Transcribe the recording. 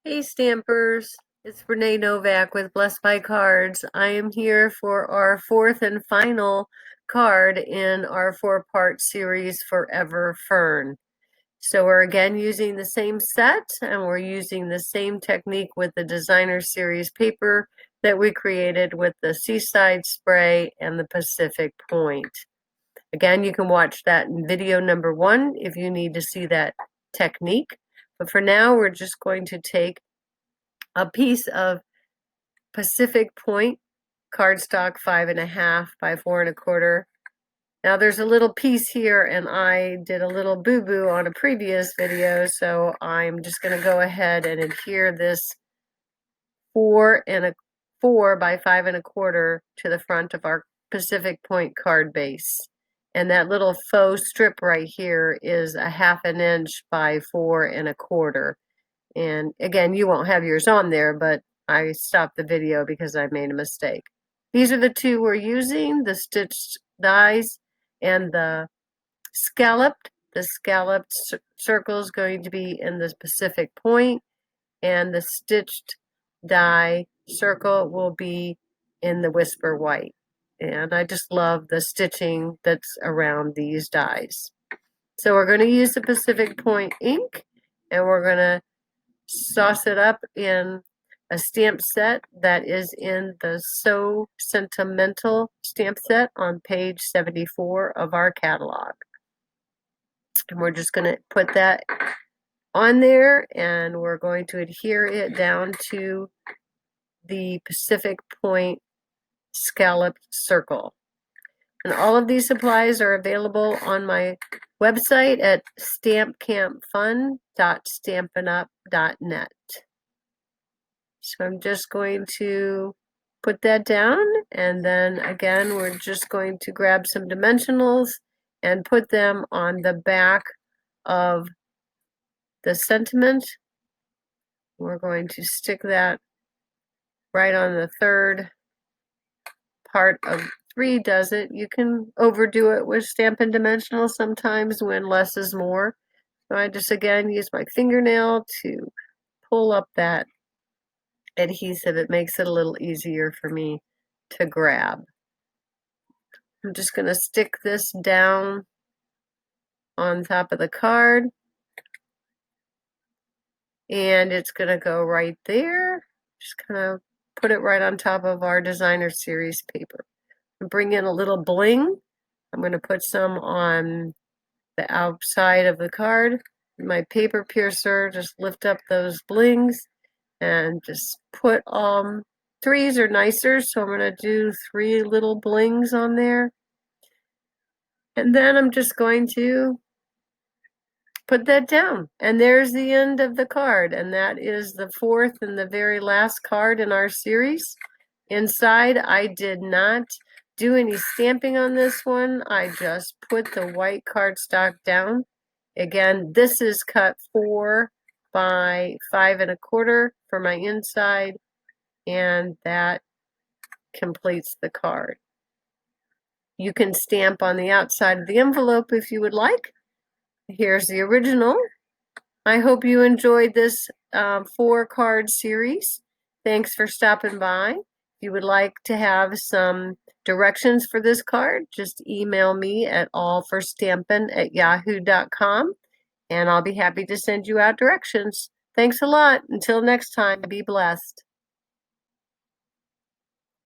Hey Stampers, it's Renee Novak with Blessed by Cards. I am here for our fourth and final card in our four-part series, Forever Fern. So we're again using the same set and we're using the same technique with the designer series paper that we created with the Seaside Spray and the Pacific Point. Again, you can watch that in video number 1 if you need to see that technique. But for now, we're just going to take a piece of Pacific Point cardstock 5.5 by 4.25. Now there's a little piece here and I did a little boo-boo on a previous video, so I'm just going to go ahead and adhere this 4 by 5.25 to the front of our Pacific Point card base. And that little faux strip right here is a 1/2 inch by 4.25. And again, you won't have yours on there, but I stopped the video because I made a mistake. These are the two we're using, the stitched dies and the scalloped. The scalloped circle is going to be in the Pacific Point, and the stitched die circle will be in the Whisper White. And I just love the stitching that's around these dies. So we're going to use the Pacific Point ink, and we're going to sauce it up in a stamp set that is in the So Sentimental stamp set on page 74 of our catalog. And we're just going to put that on there, and we're going to adhere it down to the Pacific Point scalloped circle. And all of these supplies are available on my website at stampcampfun.stampinup.net. So I'm just going to put that down, and then again we're just going to grab some dimensionals and put them on the back of the sentiment. We're going to stick that right on the third part of 3 does it. You can overdo it with Stampin' Dimensional sometimes when less is more. So I just again use my fingernail to pull up that adhesive. It makes it a little easier for me to grab. I'm just going to stick this down on top of the card, and it's going to go right there. Just kind of put it right on top of our designer series paper. And bring in a little bling. I'm going to put some on the outside of the card. My paper piercer, just lift up those blings and just put 3s are nicer, so I'm going to do 3 little blings on there. And then I'm just going to put that down. And there's the end of the card, and that is the 4th and the very last card in our series. Inside, I did not do any stamping on this one. I just put the white cardstock down. Again, this is cut 4 by 5.25 for my inside, and that completes the card. You can stamp on the outside of the envelope if you would like. Here's the original. I hope you enjoyed this 4-card series. Thanks for stopping by. If you would like to have some directions for this card, just email me at allforstampin@yahoo.com, and I'll be happy to send you out directions. Thanks a lot. Until next time, be blessed.